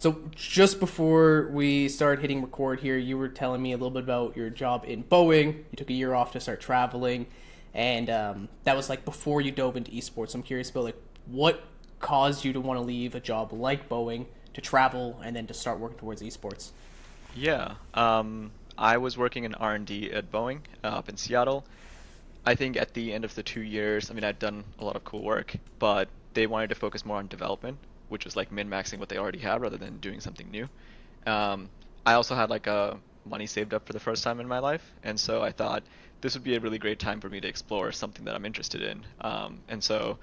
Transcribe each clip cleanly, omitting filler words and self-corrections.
So just before we started hitting record here, you were telling me a little bit about your job in Boeing. You took a year off to start traveling, and that was like before you dove into esports. I'm curious about like what caused you to want to leave a job like Boeing to travel and then to start working towards esports. Yeah, I was working in R&D at Boeing up in Seattle. I think at the end of the 2 years, I mean, I'd done a lot of cool work, but they wanted to focus more on development, which was like min-maxing what they already had rather than doing something new. Um, I also had like money saved up for the first time in my life, and so I thought this would be a really great time for me to explore something that I'm interested in. And so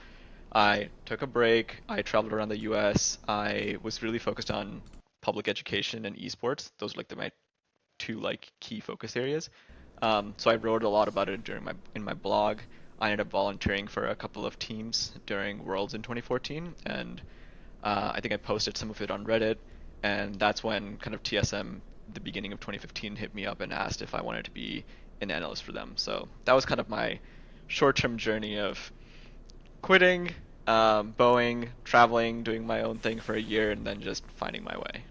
I took a break. I traveled around the U.S. I was really focused on public education and esports. Those were like my two like key focus areas. So I wrote a lot about it during my blog. I ended up volunteering for a couple of teams during Worlds in 2014, and I think I posted some of it on Reddit. And that's when kind of TSM, the beginning of 2015, hit me up and asked if I wanted to be an analyst for them. So that was kind of my short-term journey of quitting, Boeing, traveling, doing my own thing for a year, and then just finding my way.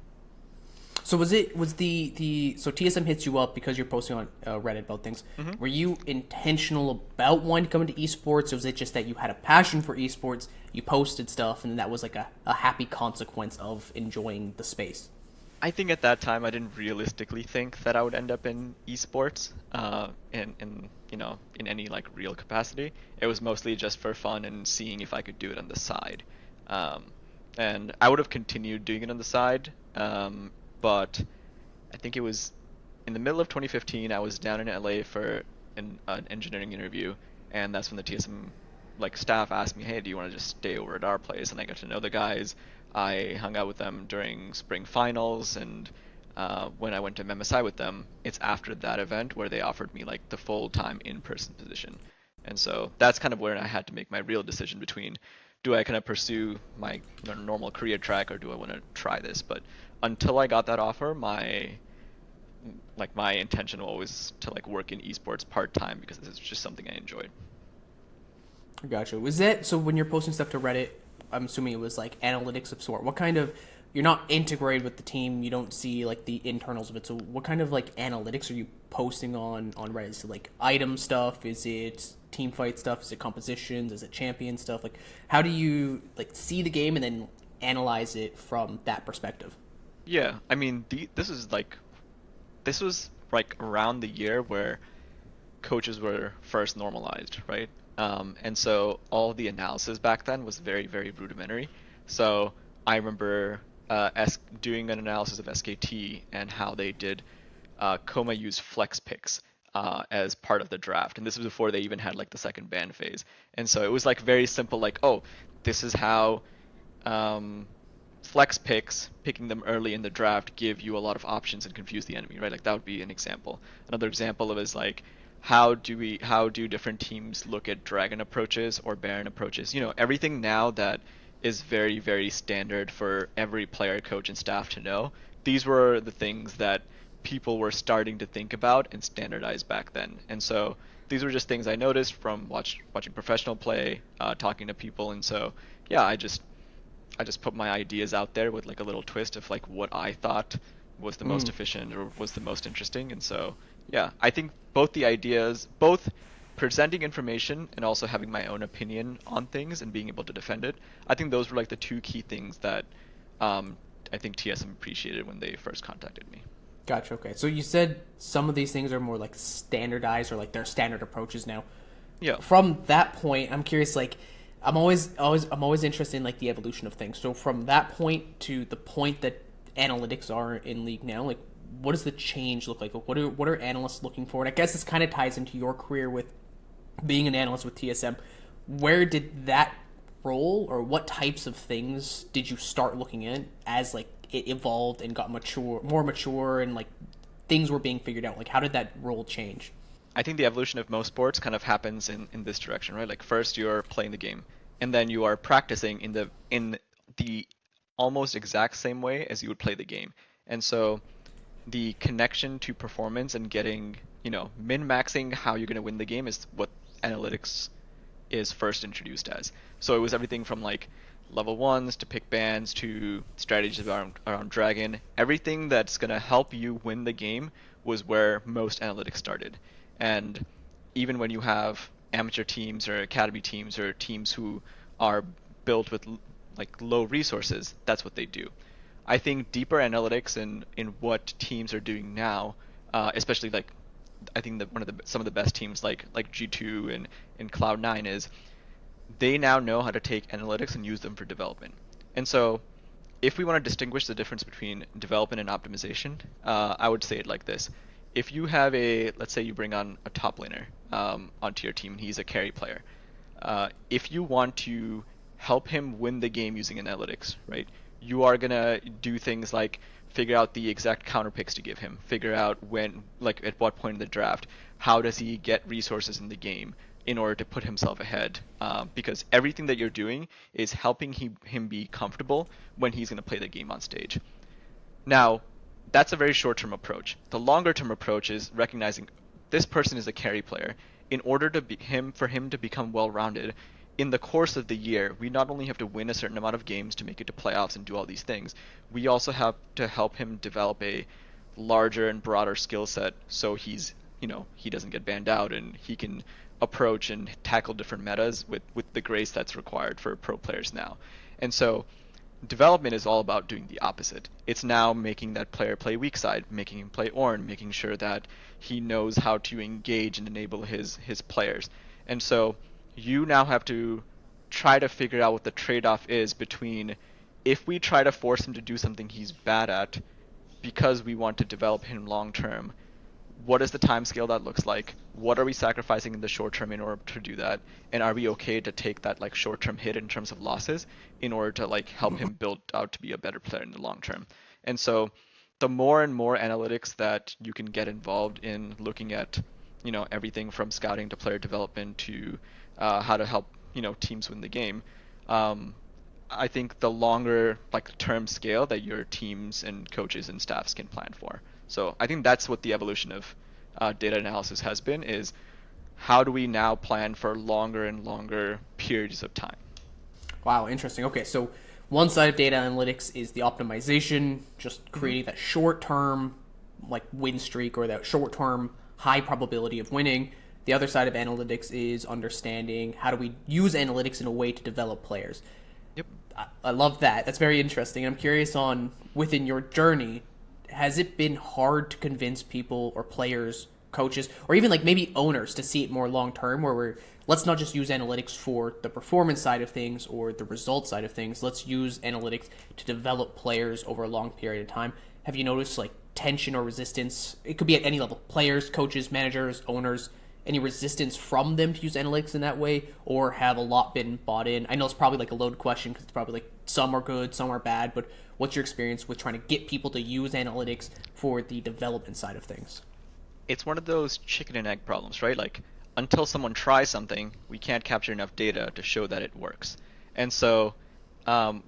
So was the so TSM hits you up because you're posting on Reddit about things. hmm Were you intentional about wanting to come into esports, or was it just that you had a passion for esports, you posted stuff, and that was like a happy consequence of enjoying the space? I think at that time I didn't realistically think that I would end up in esports, in any like real capacity. It was mostly just for fun and seeing if I could do it on the side. Um, and I would have continued doing it on the side, but I think it was in the middle of 2015. I was down in LA for an engineering interview, and that's when the TSM like staff asked me, "Hey, do you want to just stay over at our place?" And I got to know the guys. I hung out with them during spring finals, and when I went to MSI with them, it's after that event where they offered me like the full-time in-person position. And so that's kind of where I had to make my real decision between do I kind of pursue my normal career track or do I want to try this? But until I got that offer, my intention was to like work in esports part-time because it's just something I enjoyed. Gotcha. Was that so when you're posting stuff to Reddit? I'm assuming it was like analytics of sort. What kind of you're not integrated with the team. You don't see like the internals of it. So what kind of like analytics are you posting on Reddit? Is it like item stuff? Is it team fight stuff? Is it compositions? Is it champion stuff? Like how do you like see the game and then analyze it from that perspective? Yeah, I mean, this was like around the year where coaches were first normalized, right? And so all the analysis back then was very, very rudimentary. So I remember doing an analysis of SKT and how they did Coma use flex picks as part of the draft, and this was before they even had like the second ban phase. And so it was like very simple, like, oh, this is how um, flex picks, picking them early in the draft, give you a lot of options and confuse the enemy, right? Like that would be an example. Another example of is like how do different teams look at dragon approaches or baron approaches? Everything now that is very, very standard for every player, coach, and staff to know. These were the things that people were starting to think about and standardize back then. And so these were just things I noticed from watching professional play, talking to people, and so yeah, I just put my ideas out there with like a little twist of like what I thought was the most Mm. efficient or was the most interesting. And so, yeah, I think both the ideas, both presenting information and also having my own opinion on things and being able to defend it, I think those were like the two key things that um, I think TSM appreciated when they first contacted me. Gotcha. Okay. So you said some of these things are more like standardized or like they're standard approaches now. Yeah. From that point, I'm curious. Like, I'm always interested in like the evolution of things. So from that point to the point that analytics are in league now, like, what does the change look like? What are analysts looking for? And I guess this kind of ties into your career with being an analyst with TSM. Where did that role or what types of things did you start looking at as like it evolved and got more mature, and like things were being figured out? Like, how did that role change? I think the evolution of most sports kind of happens in this direction, right? Like first you're playing the game, and then you are practicing in the almost exact same way as you would play the game. And so the connection to performance and getting, min-maxing how you're going to win the game is what analytics is first introduced as. So it was everything from like level ones to pick bans to strategies around Dragon. Everything that's going to help you win the game was where most analytics started. And even when you have amateur teams or academy teams or teams who are built with like low resources, that's what they do. I think deeper analytics in what teams are doing now, especially like I think that some of the best teams like G2 and Cloud9 is they now know how to take analytics and use them for development. And so if we want to distinguish the difference between development and optimization, I would say it like this. If you have let's say you bring on a top laner onto your team and he's a carry player. If you want to help him win the game using analytics, right, you are going to do things like figure out the exact counter picks to give him, figure out when, like at what point in the draft, how does he get resources in the game in order to put himself ahead, because everything that you're doing is helping him be comfortable when he's going to play the game on stage. Now, that's a very short-term approach. The longer-term approach is recognizing this person is a carry player. In order for him to become well-rounded, in the course of the year, we not only have to win a certain amount of games to make it to playoffs and do all these things, we also have to help him develop a larger and broader skill set so he doesn't get banned out and he can approach and tackle different metas with the grace that's required for pro players now. And so development is all about doing the opposite. It's now making that player play weak side, making him play Ornn, making sure that he knows how to engage and enable his players. And so you now have to try to figure out what the trade-off is between if we try to force him to do something he's bad at because we want to develop him long term, what is the time scale that looks like? What are we sacrificing in the short term in order to do that? And are we okay to take that like short term hit in terms of losses in order to like help him build out to be a better player in the long term? And so the more and more analytics that you can get involved in looking at, everything from scouting to player development to how to help, teams win the game, I think the longer like term scale that your teams and coaches and staffs can plan for. So I think that's what the evolution of data analysis has been, is how do we now plan for longer and longer periods of time? Wow, interesting. Okay, so one side of data analytics is the optimization, just creating that short-term like win streak or that short-term high probability of winning. The other side of analytics is understanding how do we use analytics in a way to develop players. Yep. I love that. That's very interesting. I'm curious on, within your journey, has it been hard to convince people or players, coaches, or even like maybe owners to see it more long term, where let's not just use analytics for the performance side of things or the result side of things. Let's use analytics to develop players over a long period of time. Have you noticed like tension or resistance? It could be at any level: players, coaches, managers, owners. Any resistance from them to use analytics in that way, or have a lot been bought in? I know it's probably like a loaded question because it's probably like some are good, some are bad, but what's your experience with trying to get people to use analytics for the development side of things? It's one of those chicken and egg problems, right? Like until someone tries something, we can't capture enough data to show that it works. And so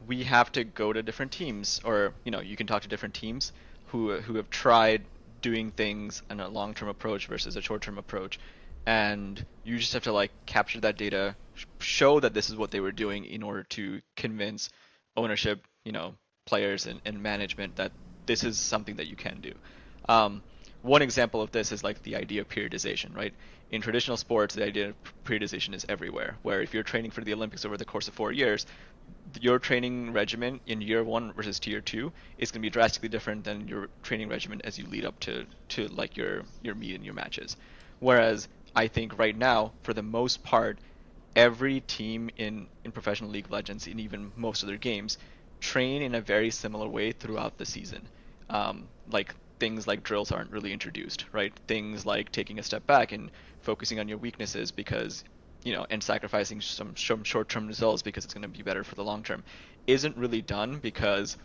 we have to go to different teams, or you can talk to different teams who have tried doing things in a long-term approach versus a short-term approach. And you just have to like capture that data, show that this is what they were doing in order to convince ownership, players and management that this is something that you can do. One example of this is like the idea of periodization, right? In traditional sports, the idea of periodization is everywhere, where if you're training for the Olympics over the course of 4 years, your training regimen in year one versus year two is going to be drastically different than your training regimen as you lead up to like your meet and your matches. Whereas I think right now, for the most part, every team in professional League of Legends, and even most of their games, train in a very similar way throughout the season. Like things like drills aren't really introduced, right? Things like taking a step back and focusing on your weaknesses because, and sacrificing some short-term results because it's going to be better for the long term, isn't really done because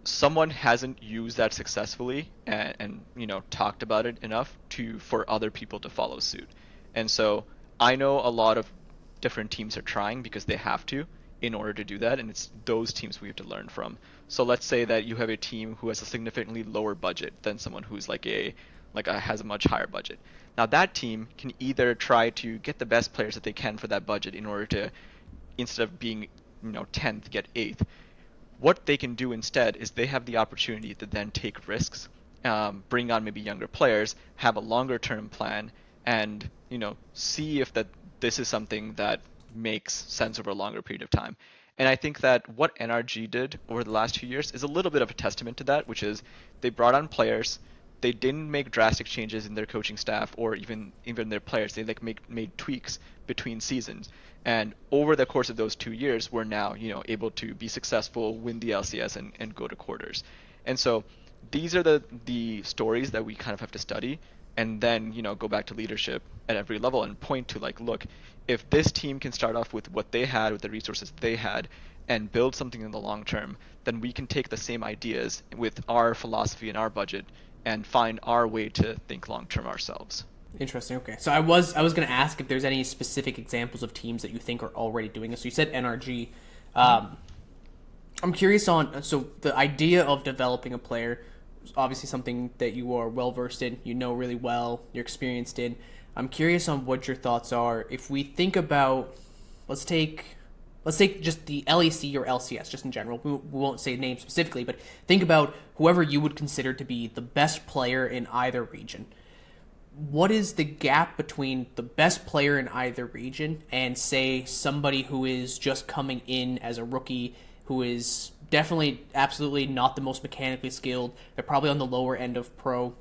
someone hasn't used that successfully and talked about it enough for other people to follow suit. And so I know a lot of different teams are trying because they have to in order to do that, and it's those teams we have to learn from. So let's say that you have a team who has a significantly lower budget than someone who's has a much higher budget. Now that team can either try to get the best players that they can for that budget in order to, instead of being 10th, get 8th. What they can do instead is they have the opportunity to then take risks, bring on maybe younger players, have a longer term plan, and see if this is something that makes sense over a longer period of time. And I think that what NRG did over the last 2 years is a little bit of a testament to that, which is they brought on players. They didn't make drastic changes in their coaching staff or even their players. They made tweaks between seasons. And over the course of those 2 years, we're now able to be successful, win the LCS, and go to quarters. And so these are the stories that we kind of have to study, and then go back to leadership at every level and point to look, if this team can start off with what they had, with the resources they had, and build something in the long term, then we can take the same ideas with our philosophy and our budget and find our way to think long term ourselves. Interesting. Okay, so I was going to ask if there's any specific examples of teams that you think are already doing this. So you said NRG. I'm curious on the idea of developing a player is obviously something that you are well versed in. You know really well. You're experienced in. I'm curious on what your thoughts are. If we think about, let's take just the LEC or LCS, just in general. We won't say names specifically, but think about whoever you would consider to be the best player in either region. What is the gap between the best player in either region and, say, somebody who is just coming in as a rookie, who is definitely, absolutely not the most mechanically skilled? They're probably on the lower end of pro.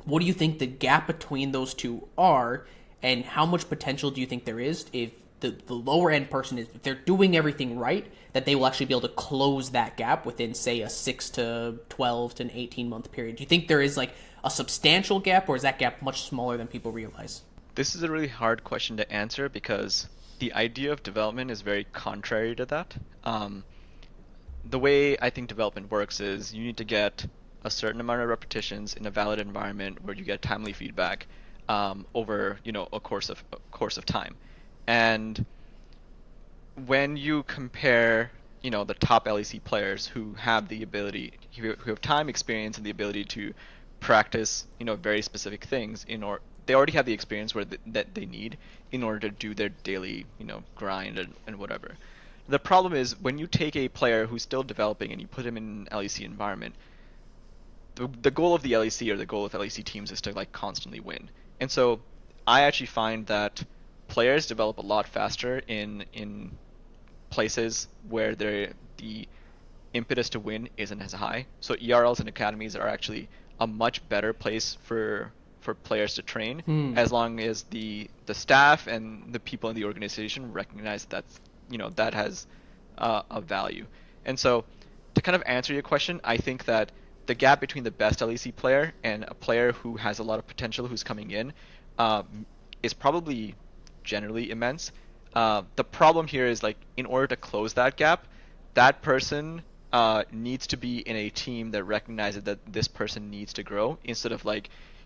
What do you think the gap between those two are, and how much potential do you think there is if the lower end person is, if they're doing everything right, that they will actually be able to close that gap within, say, a 6 to 12 to an 18-month period? Do you think there is a substantial gap, or is that gap much smaller than people realize? This is a really hard question to answer because the idea of development is very contrary to that. The way I think development works is you need to get a certain amount of repetitions in a valid environment where you get timely feedback over a course of time. And when you compare the top LEC players who have the ability, who have time, experience, and the ability to practice very specific things, they already have the experience that they need in order to do their daily grind and whatever. The problem is when you take a player who's still developing and you put him in an LEC environment, the goal of the LEC or the goal of LEC teams is to constantly win. And so I actually find that players develop a lot faster in places where the impetus to win isn't as high. So ERLs and academies are actually a much better place for players to train, as long as the staff and the people in the organization recognize that that has a value. And so to kind of answer your question, I think that the gap between the best LEC player and a player who has a lot of potential who's coming in is probably generally immense. The problem here is in order to close that gap, that person needs to be in a team that recognizes that this person needs to grow, instead of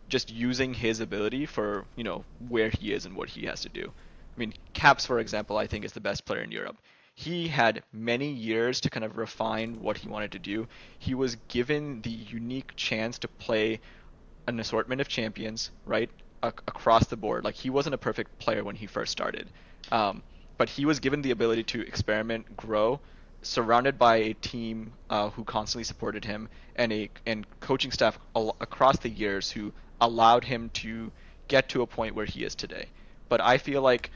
just using his ability for where he is and what he has to do. I mean, Caps, for example, I think is the best player in Europe. He had many years to kind of refine what he wanted to do. He was given the unique chance to play an assortment of champions, right, across the board. He wasn't a perfect player when he first started, but he was given the ability to experiment, grow, surrounded by a team who constantly supported him, and coaching staff across the years who allowed him to get to a point where he is today. But I feel like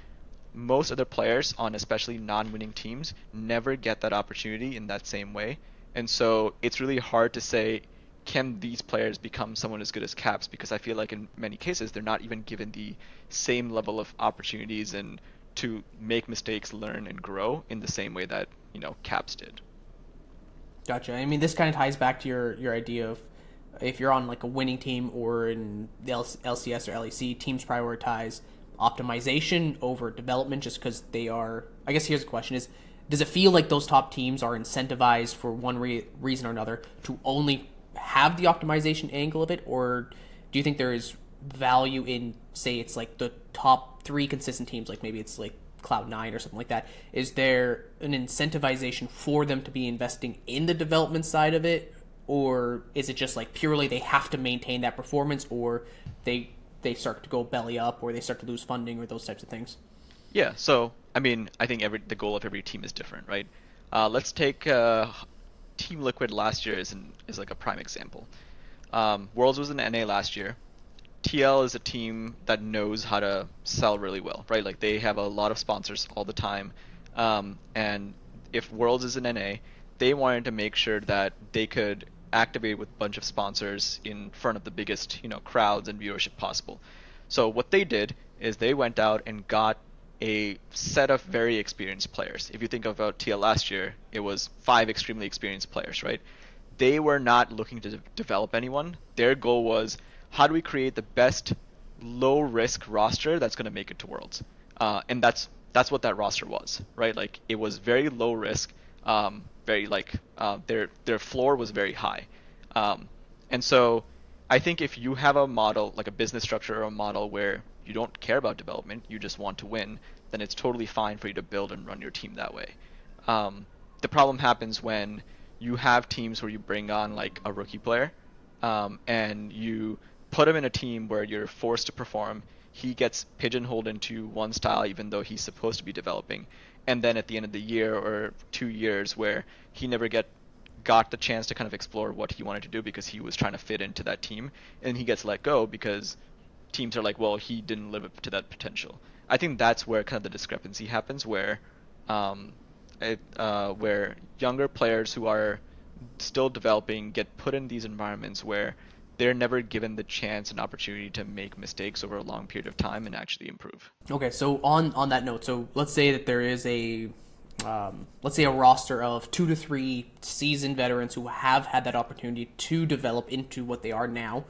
most other players on especially non-winning teams never get that opportunity in that same way. And so it's really hard to say, can these players become someone as good as Caps? Because I feel like in many cases, they're not even given the same level of opportunities and to make mistakes, learn, and grow in the same way that, Caps did. Gotcha. I mean, this kind of ties back to your idea of if you're on a winning team or in the LCS or LEC, teams prioritize optimization over development just because they are. I guess here's the question: does it feel like those top teams are incentivized for one reason or another to only have the optimization angle of it, or do you think there is value in, say, it's the top 3 consistent teams, maybe it's Cloud9 or something like that? Is there an incentivization for them to be investing in the development side of it, or is it just purely they have to maintain that performance, or they start to go belly up, or they start to lose funding, or those types of things? Yeah, so I mean, I think the goal of every team is different, right? Let's take Team Liquid last year is like a prime example. Worlds was in NA last year. TL is a team that knows how to sell really well, right? Like they have a lot of sponsors all the time. And if Worlds is in NA, they wanted to make sure that they could activate with a bunch of sponsors in front of the biggest, crowds and viewership possible. So what they did is they went out and got a set of very experienced players. If you think about TL last year, it was 5 extremely experienced players, right? They were not looking to develop anyone. Their goal was, how do we create the best low risk roster that's going to make it to Worlds? And that's what that roster was, right? Like it was very low risk, very like their floor was very high, and so I think if you have a model like a business structure or a model where you don't care about development, you just want to win, then it's totally fine for you to build and run your team that way. The problem happens when you have teams where you bring on like a rookie player, and you put him in a team where you're forced to perform. He gets pigeonholed into one style even though he's supposed to be developing. And then at the end of the year or 2 years where he never got the chance to kind of explore what he wanted to do because he was trying to fit into that team, and he gets let go because teams are like, well, he didn't live up to that potential. I think that's where kind of the discrepancy happens, where where younger players who are still developing get put in these environments where they're never given the chance and opportunity to make mistakes over a long period of time and actually improve. Okay, so on that note, so let's say that there is let's say a roster of 2 to 3 seasoned veterans who have had that opportunity to develop into what they are now,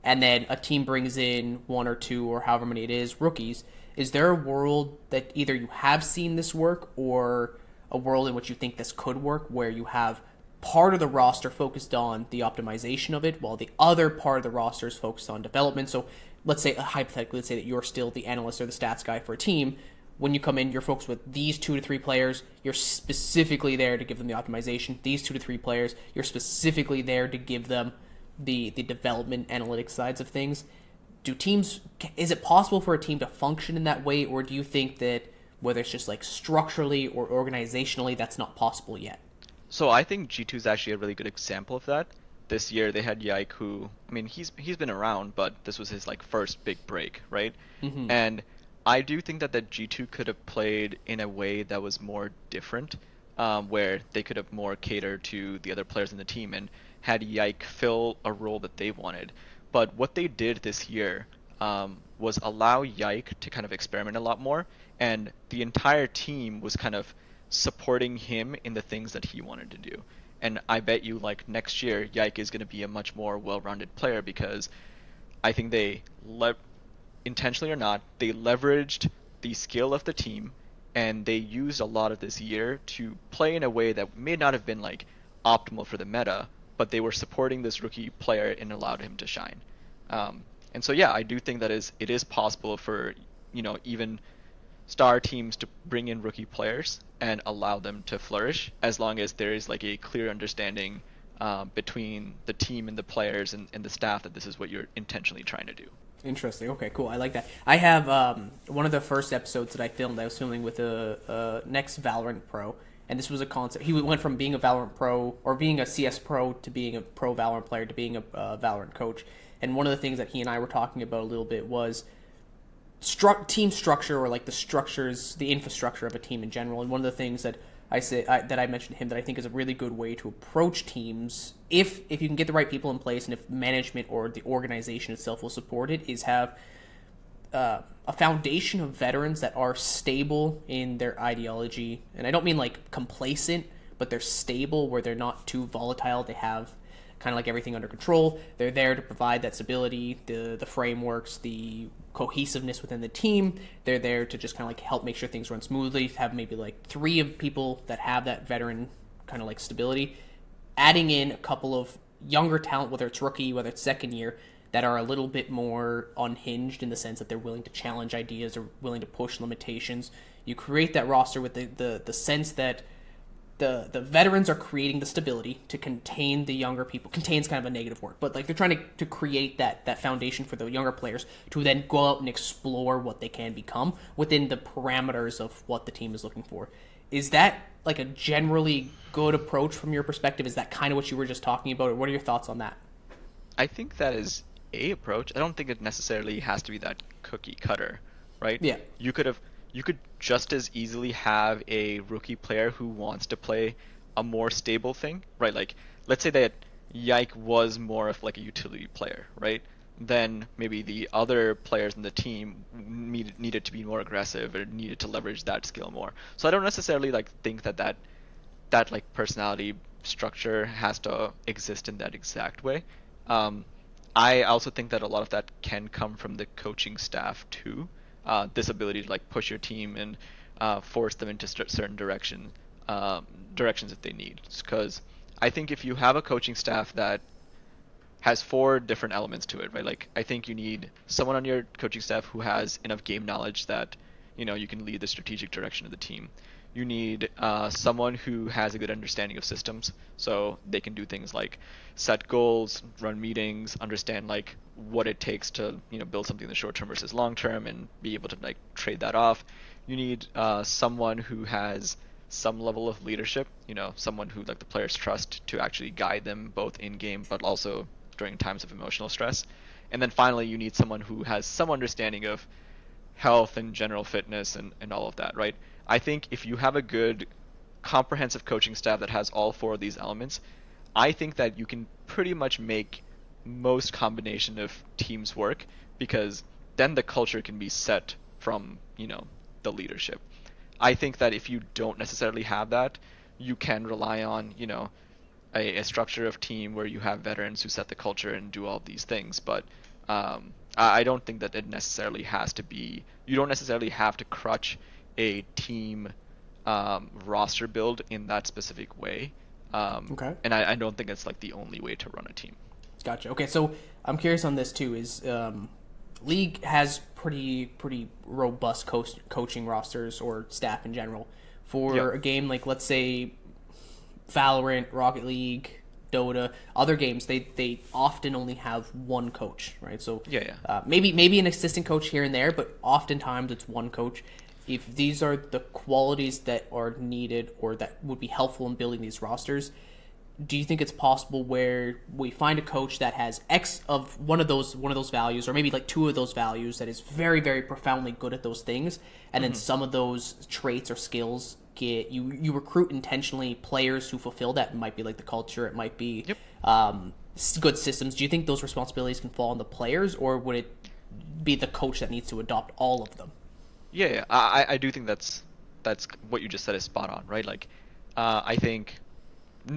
and then a team brings in 1 or 2 or however many it is rookies. Is there a world that either you have seen this work or a world in which you think this could work where you have part of the roster focused on the optimization of it while the other part of the roster is focused on development? So let's say, hypothetically, let's say that you're still the analyst or the stats guy for a team. When you come in, you're focused with these 2 to 3 players. You're specifically there to give them the optimization. These 2 to 3 players, you're specifically there to give them the development analytics sides of things. Is it possible for a team to function in that way, or do you think that whether it's just like structurally or organizationally, that's not possible yet? So I think G2 is actually a really good example of that. This year they had Yike, who, I mean, he's been around, but this was his like first big break, right? Mm-hmm. And I do think that G2 could have played in a way that was more different, where they could have more catered to the other players in the team and had Yike fill a role that they wanted. But what they did this year was allow Yike to kind of experiment a lot more, and the entire team was kind of supporting him in the things that he wanted to do. And I bet you like next year, Yike is going to be a much more well-rounded player because I think intentionally or not, they leveraged the skill of the team and they used a lot of this year to play in a way that may not have been like optimal for the meta, but they were supporting this rookie player and allowed him to shine. And so yeah, I do think that it is possible for even star teams to bring in rookie players and allow them to flourish as long as there is like a clear understanding between the team and the players and the staff that this is what you're intentionally trying to do. Interesting. Okay, cool. I like that. I have one of the first episodes that I filmed. I was filming with a next Valorant pro, and this was a concept. He went from being a Valorant pro or being a CS pro to being a pro Valorant player to being a Valorant coach. And one of the things that he and I were talking about a little bit was team structure, or like the infrastructure of a team in general. And one of the things that I mentioned to him that I think is a really good way to approach teams, if you can get the right people in place and if management or the organization itself will support it, is have a foundation of veterans that are stable in their ideology. And I don't mean like complacent, but they're stable where they're not too volatile. They have kind of like everything under control. They're there to provide that stability, the frameworks, the cohesiveness within the team. They're there to just kind of like help make sure things run smoothly. Have maybe like 3 of people that have that veteran kind of like stability. Adding in a couple of younger talent, whether it's rookie, whether it's second year, that are a little bit more unhinged in the sense that they're willing to challenge ideas or willing to push limitations. You create that roster with the sense that the veterans are creating the stability to contain the younger people. Contain's kind of a negative word, but like they're trying to create that foundation for the younger players to then go out and explore what they can become within the parameters of what the team is looking for. Is that like a generally good approach from your perspective? Is that kind of what you were just talking about, or what are your thoughts on that? I think that is a approach. I don't think it necessarily has to be that cookie cutter, right? Yeah. You could have you could just as easily have a rookie player who wants to play a more stable thing, right? Like let's say that Yike was more of like a utility player, right? Then maybe the other players in the team needed to be more aggressive or needed to leverage that skill more. So I don't necessarily like think that like personality structure has to exist in that exact way. Um, I also think that a lot of that can come from the coaching staff too. This ability to like push your team and force them into certain directions if they need. Because I think if you have a coaching staff that has four different elements to it, right? Like I think you need someone on your coaching staff who has enough game knowledge that you can lead the strategic direction of the team. You need someone who has a good understanding of systems, so they can do things like set goals, run meetings, understand like what it takes to build something in the short term versus long term, and be able to like trade that off. You need someone who has some level of leadership, someone who like the players trust to actually guide them both in game but also during times of emotional stress. And then finally, you need someone who has some understanding of health and general fitness and all of that, right? I think if you have a good comprehensive coaching staff that has all four of these elements, I think that you can pretty much make most combination of teams work, because then the culture can be set from, the leadership. I think that if you don't necessarily have that, you can rely on, a structure of team where you have veterans who set the culture and do all of these things. But I don't think that it necessarily has to be. You don't necessarily have to crutch a team roster build in that specific way. Okay. And I don't think it's like the only way to run a team. Gotcha. Okay, so I'm curious on this too. Is League has pretty robust coaching rosters or staff in general for a game like, let's say, Valorant, Rocket League, Dota, other games. They often only have one coach, right? So maybe an assistant coach here and there, but oftentimes it's one coach. If these are the qualities that are needed or that would be helpful in building these rosters, do you think it's possible where we find a coach that has X of one of those values, or maybe like two of those values, that is very, very profoundly good at those things, and then some of those traits or skills get you recruit intentionally players who fulfill that? It might be like the culture, it might be good systems. Do you think those responsibilities can fall on the players, or would it be the coach that needs to adopt all of them? Yeah. I do think that's what you just said is spot on, right? Like, I think,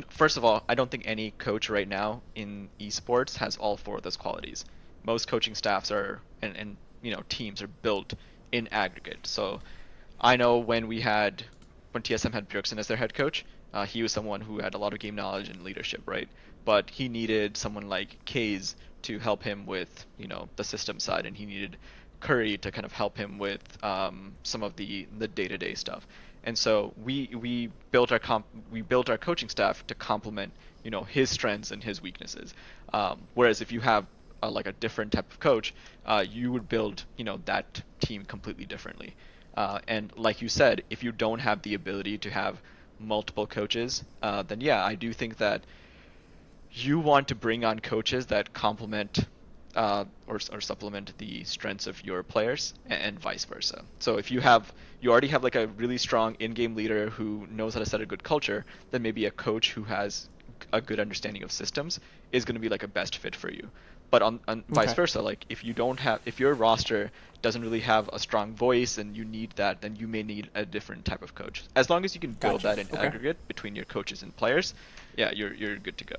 first of all, I don't think any coach right now in esports has all four of those qualities. Most coaching staffs are and teams are built in aggregate. So I know when TSM had Björksen as their head coach, he was someone who had a lot of game knowledge and leadership, right? But he needed someone like Kaze to help him with the system side, and he needed Curry to kind of help him with some of the day-to-day stuff. And so we built our coaching staff to complement his strengths and his weaknesses. Whereas if you have like a different type of coach, you would build that team completely differently. And like you said, if you don't have the ability to have multiple coaches, then I do think that you want to bring on coaches that complement or supplement the strengths of your players, and vice versa. So if you already have like a really strong in-game leader who knows how to set a good culture, then maybe a coach who has a good understanding of systems is going to be like a best fit for you. But on vice versa, like if your roster doesn't really have a strong voice and you need that, then you may need a different type of coach. As long as you can build that in aggregate between your coaches and players, you're good to go.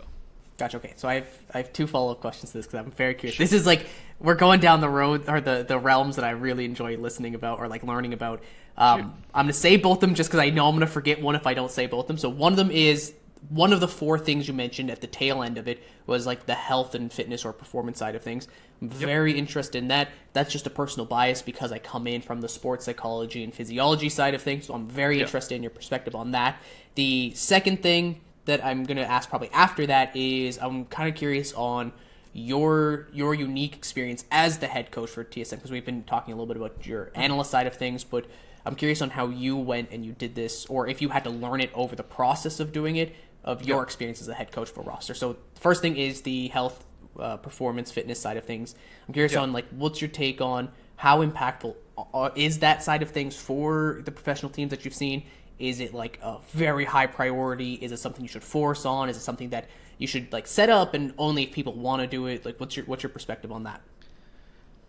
Gotcha. Okay, so I have two follow-up questions to this, because I'm very curious. This is like, we're going down the road, or the realms that I really enjoy listening about or like learning about. I'm going to say both of them just because I know I'm going to forget one if I don't say both of them. So one of them is, one of the four things you mentioned at the tail end of it was like the health and fitness or performance side of things. I'm very interested in that. That's just a personal bias because I come in from the sports psychology and physiology side of things. So I'm very interested in your perspective on that. The second thing that I'm going to ask probably after that is, I'm kind of curious on your unique experience as the head coach for TSM, because we've been talking a little bit about your analyst side of things, but I'm curious on how you went and you did this, or if you had to learn it over the process of doing it, of your experience as a head coach for roster. So first thing is the health, performance, fitness side of things. I'm curious on like what's your take on how impactful is that side of things for the professional teams that you've seen? Is it like a very high priority? Is it something you should force on? Is it something that you should like set up and only if people want to do it? Like what's your perspective on that?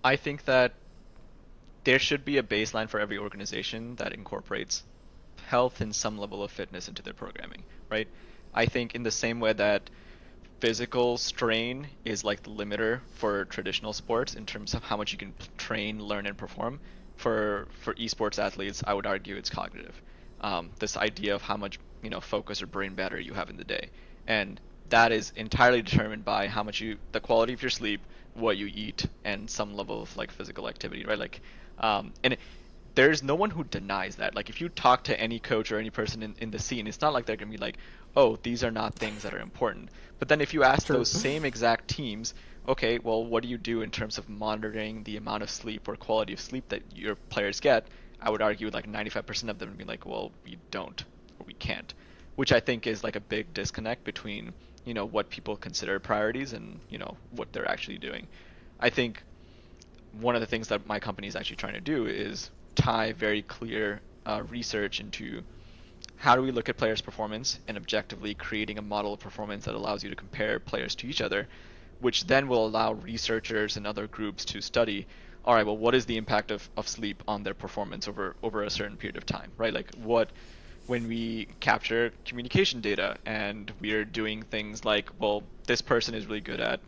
I think that there should be a baseline for every organization that incorporates health and some level of fitness into their programming, right? I think in the same way that physical strain is like the limiter for traditional sports in terms of how much you can train, learn, and perform, for esports athletes, I would argue it's cognitive. This idea of how much focus or brain battery you have in the day, and that is entirely determined by how much the quality of your sleep, what you eat, and some level of like physical activity, right? Like, there's no one who denies that. Like, if you talk to any coach or any person in the scene, it's not like they're gonna be like, oh, these are not things that are important. But then if you ask those same exact teams, okay, well, what do you do in terms of monitoring the amount of sleep or quality of sleep that your players get? I would argue like 95% of them would be like, well, we don't, or we can't, which I think is like a big disconnect between, what people consider priorities and, what they're actually doing. I think one of the things that my company is actually trying to do is tie very clear research into how do we look at players' performance and objectively creating a model of performance that allows you to compare players to each other, which then will allow researchers and other groups to study, all right, well, what is the impact of sleep on their performance over a certain period of time, right? Like when we capture communication data and we're doing things like, well, this person is really good at,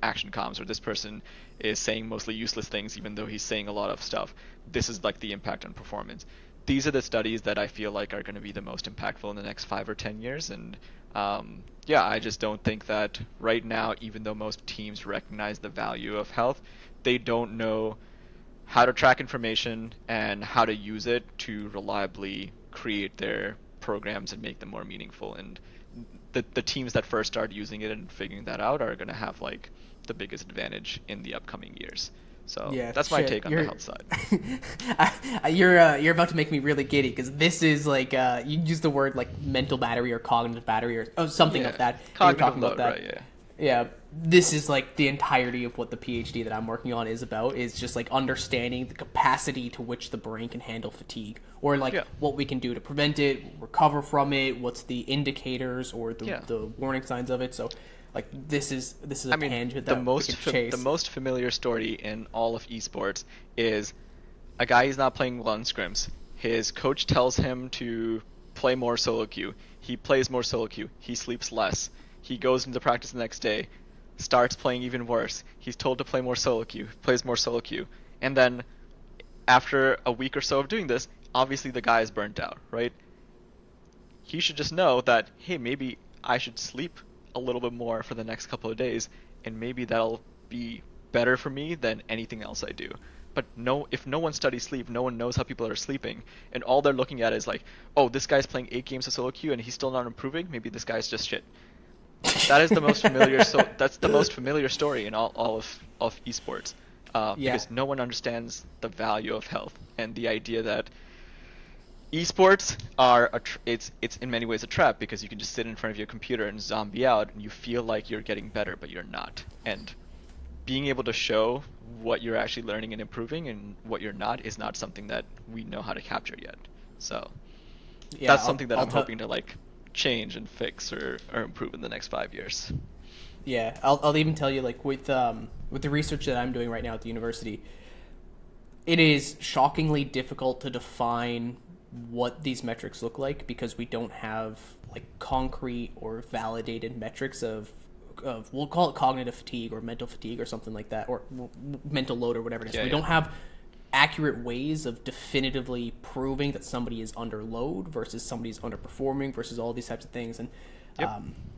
action comms, or this person is saying mostly useless things even though he's saying a lot of stuff. This is like the impact on performance. These are the studies that I feel like are going to be the most impactful in the next 5 or 10 years. And I just don't think that right now, even though most teams recognize the value of health, they don't know how to track information and how to use it to reliably create their programs and make them more meaningful. And the teams that first start using it and figuring that out are going to have like the biggest advantage in the upcoming years. So that's my take on the health side. You're about to make me really giddy because this is like you use the word like mental battery or cognitive battery or something like that. Cognitive load, right? Yeah. Yeah, this is like the entirety of what the PhD that I'm working on is about, is just like understanding the capacity to which the brain can handle fatigue, or like what we can do to prevent it, recover from it, what's the indicators or the warning signs of it. So like this is a tangent that we could chase. The most familiar story in all of esports is a guy who's not playing well in scrims. His coach tells him to play more solo queue. He plays more solo queue. He sleeps less. He goes into practice the next day, starts playing even worse. He's told to play more solo queue, plays more solo queue. And then after a week or so of doing this, obviously the guy is burnt out, right? He should just know that, hey, maybe I should sleep a little bit more for the next couple of days, and maybe that'll be better for me than anything else I do. But if no one studies sleep, no one knows how people are sleeping, and all they're looking at is like, oh, this guy's playing 8 games of solo queue and he's still not improving, maybe this guy's just shit. That is the most familiar. That's the most familiar story in all of esports, because no one understands the value of health and the idea that esports are it's in many ways a trap, because you can just sit in front of your computer and zombie out and you feel like you're getting better, but you're not. And being able to show what you're actually learning and improving and what you're not is not something that we know how to capture yet. So that's something that I'm hoping to like change and fix or improve in the next 5 years. Yeah, I'll even tell you, like with the research that I'm doing right now at the university, it is shockingly difficult to define what these metrics look like, because we don't have like concrete or validated metrics of we'll call it cognitive fatigue or mental fatigue or something like that, or mental load or whatever it is. We don't have accurate ways of definitively proving that somebody is under load versus somebody's underperforming versus all these types of things. And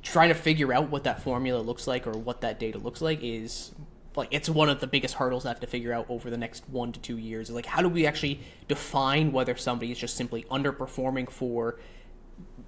trying to figure out what that formula looks like or what that data looks like is like, it's one of the biggest hurdles I have to figure out over the next 1 to 2 years. Is like, how do we actually define whether somebody is just simply underperforming for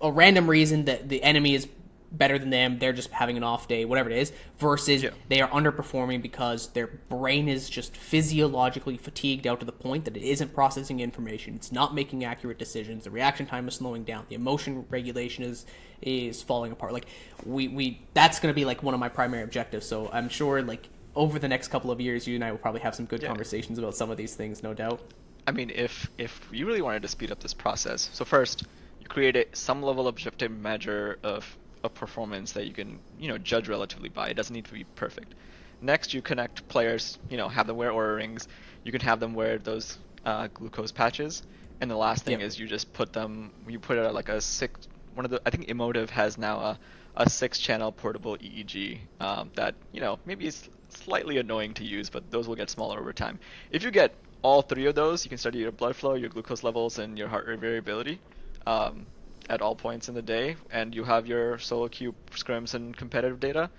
a random reason that the enemy is better than them, they're just having an off day, whatever it is, versus they are underperforming because their brain is just physiologically fatigued out to the point that it isn't processing information, it's not making accurate decisions, the reaction time is slowing down, the emotion regulation is falling apart. Like we that's going to be like one of my primary objectives. So I'm sure like over the next couple of years, you and I will probably have some good conversations about some of these things, no doubt. I mean, if you really wanted to speed up this process, so first you create some level of objective measure of performance that you can judge relatively by. It doesn't need to be perfect. Next, you connect players, have them wear Aura rings. You can have them wear those glucose patches. And the last thing is you just put it at like a I think Emotive has now a 6-channel portable EEG that maybe is slightly annoying to use, but those will get smaller over time. If you get all 3 of those, you can study your blood flow, your glucose levels, and your heart rate variability at all points in the day, and you have your solo queue, scrims, and competitive data.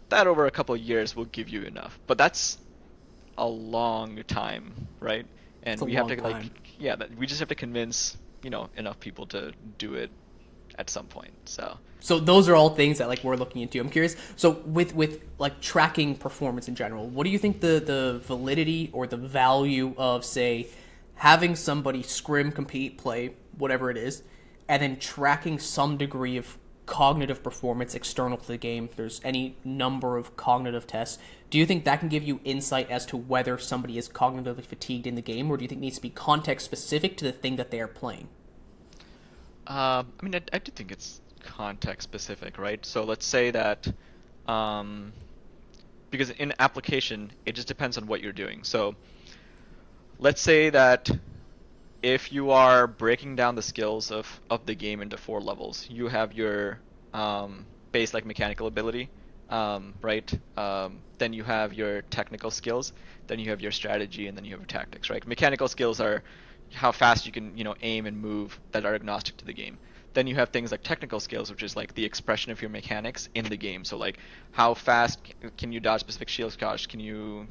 That over a couple of years will give you enough. But that's a long time, right? And we have to we just have to convince enough people to do it at some point. So those are all things that like we're looking into. I'm curious. So with like tracking performance in general, what do you think the validity or the value of, say, having somebody scrim, compete, play, whatever it is, and then tracking some degree of cognitive performance external to the game? If there's any number of cognitive tests, do you think that can give you insight as to whether somebody is cognitively fatigued in the game, or do you think it needs to be context specific to the thing that they are playing? I mean, I do think it's context specific, right? So let's say that, because in application, it just depends on what you're doing. So let's say that if you are breaking down the skills of the game into 4 levels, you have your base like mechanical ability, right? Then you have your technical skills, then you have your strategy, and then you have your tactics, right? Mechanical skills are how fast you can aim and move that are agnostic to the game. Then you have things like technical skills, which is like the expression of your mechanics in the game. So like how fast can you dodge specific shield dodge? Can you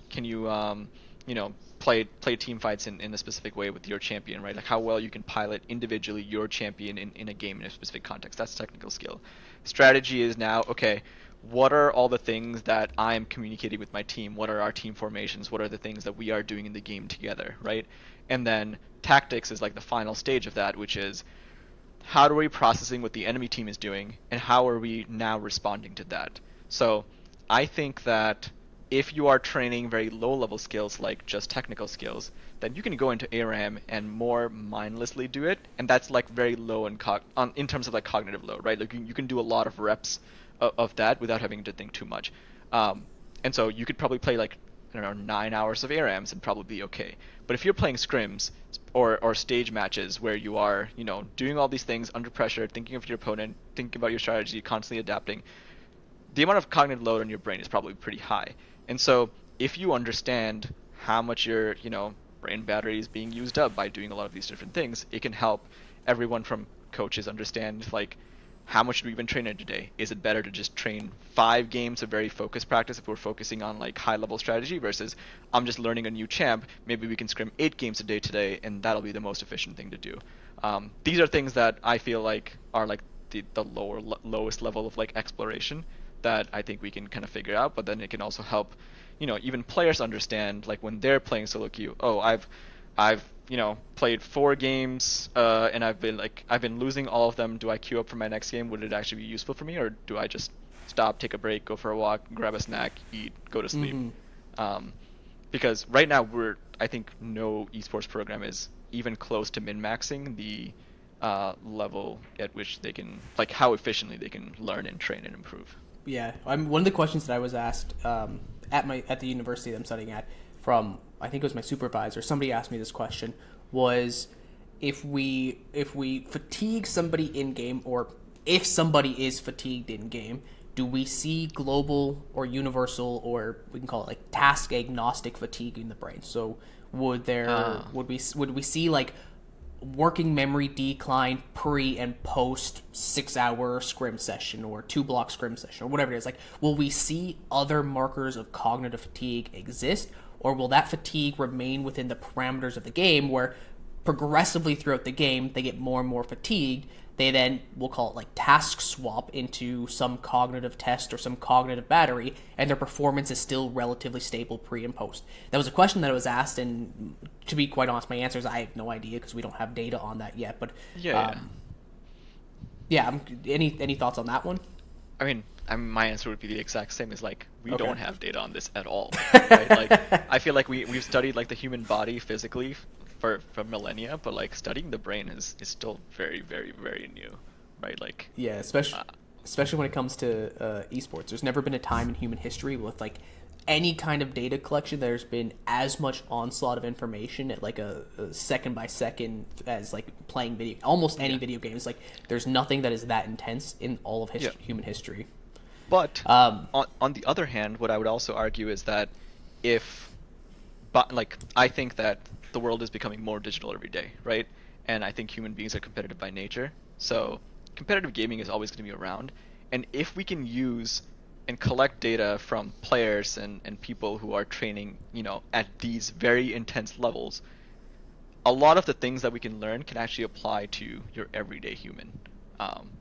play team fights in a specific way with your champion, right? Like how well you can pilot individually your champion in a game in a specific context. That's technical skill. Strategy is now, okay, what are all the things that I am communicating with my team? What are our team formations? What are the things that we are doing in the game together, right? And then tactics is like the final stage of that, which is how are we processing what the enemy team is doing, and how are we now responding to that? So I think that if you are training very low-level skills like just technical skills, then you can go into ARAM and more mindlessly do it, and that's like very low in terms of like cognitive load, right? Like you can do a lot of reps of that without having to think too much. And so you could probably play like, I don't know, 9 hours of ARAMs and probably be okay. But if you're playing scrims or stage matches where you are, doing all these things under pressure, thinking of your opponent, thinking about your strategy, constantly adapting, the amount of cognitive load on your brain is probably pretty high. And so if you understand how much your, brain battery is being used up by doing a lot of these different things, it can help everyone from coaches understand, like, how much do we even train in today? Is it better to just train 5 games of very focused practice if we're focusing on like high level strategy versus I'm just learning a new champ, maybe we can scrim 8 games a day today and that'll be the most efficient thing to do. These are things that I feel like are like the lowest level of like exploration that I think we can kind of figure out, but then it can also help, even players understand, like when they're playing solo queue, I've played 4 games and I've been losing all of them. Do I queue up for my next game? Would it actually be useful for me, or do I just stop, take a break, go for a walk, grab a snack, eat, go to sleep? Because right now I think no esports program is even close to min-maxing the level at which they can, like how efficiently they can learn and train and improve. Yeah, one of the questions that I was asked at the university that I'm studying at from, I think it was my supervisor, somebody asked me this question, was if we fatigue somebody in game, or if somebody is fatigued in game, do we see global or universal, or we can call it like task agnostic fatigue in the brain? So would we see like working memory decline pre and post 6-hour scrim session or 2-block scrim session or whatever it is? Like, will we see other markers of cognitive fatigue exist, or will that fatigue remain within the parameters of the game where progressively throughout the game they get more and more fatigued, They then, we'll call it like task swap into some cognitive test or some cognitive battery, and their performance is still relatively stable pre and post. That was a question that was asked, and to be quite honest, my answer is I have no idea because we don't have data on that yet. But any thoughts on that one? I mean, my answer would be the exact same as like we Okay. don't have data on this at all, right? Like I feel like we've studied like the human body physically for millennia, but like studying the brain is still very very very new, right? Like Yeah, especially when it comes to esports. There's never been a time in human history with like any kind of data collection. There's been as much onslaught of information at like a second by second as like playing video. Almost any video game. It's like there's nothing that is that intense in all of human history. But on the other hand, what I would also argue is that I think that the world is becoming more digital every day, right? And I think human beings are competitive by nature. So competitive gaming is always going to be around. And if we can use and collect data from players and people who are training, at these very intense levels, a lot of the things that we can learn can actually apply to your everyday human.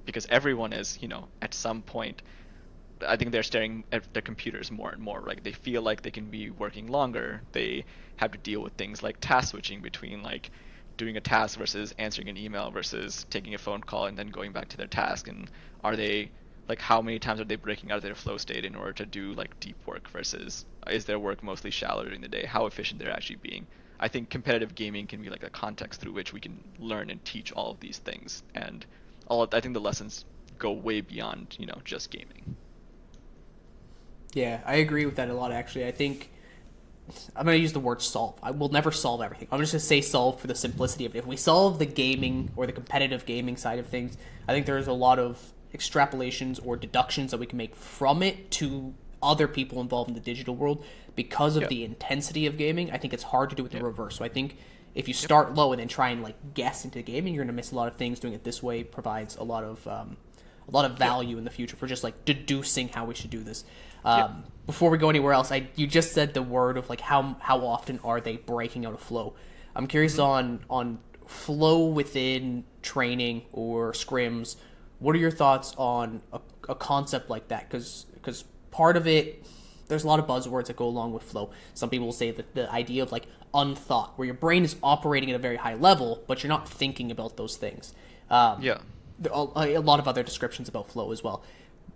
Because everyone is, at some point, I think they're staring at their computers more and more. Like they feel like they can be working longer. They have to deal with things like task switching between like doing a task versus answering an email versus taking a phone call and then going back to their task. And are they like how many times are they breaking out of their flow state in order to do like deep work versus is their work mostly shallow during the day? How efficient they're actually being. I think competitive gaming can be like a context through which we can learn and teach all of these things. And I think the lessons go way beyond, just gaming. Yeah, I agree with that a lot, actually. I think I'm going to use the word solve. I will never solve everything. I'm just going to say solve for the simplicity of it. If we solve the gaming or the competitive gaming side of things, I think there's a lot of extrapolations or deductions that we can make from it to other people involved in the digital world because of the intensity of gaming. I think it's hard to do it the reverse. So I think if you start low and then try and like guess into gaming, you're going to miss a lot of things. Doing it this way provides a lot of value in the future for just like deducing how we should do this. Before we go anywhere else, you just said the word of like how often are they breaking out of flow. I'm curious on flow within training or scrims. What are your thoughts on a concept like that? Because part of it, there's a lot of buzzwords that go along with flow. Some people will say that the idea of like unthought, where your brain is operating at a very high level, but you're not thinking about those things. A lot of other descriptions about flow as well.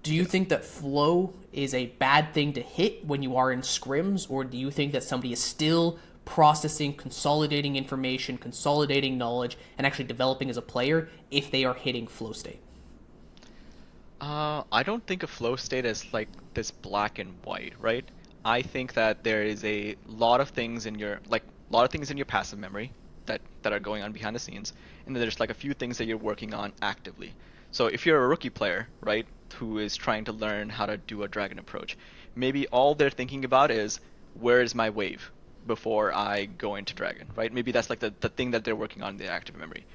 Do you think that flow is a bad thing to hit when you are in scrims, or do you think that somebody is still processing, consolidating information, consolidating knowledge, and actually developing as a player if they are hitting flow state? I don't think of flow state as like this black and white, right? I think that there is a lot of things in your passive memory that are going on behind the scenes, and then there's like a few things that you're working on actively. So if you're a rookie player, right, who is trying to learn how to do a dragon approach, maybe all they're thinking about is where is my wave before I go into dragon, right? Maybe that's like the thing that they're working on in the active memory.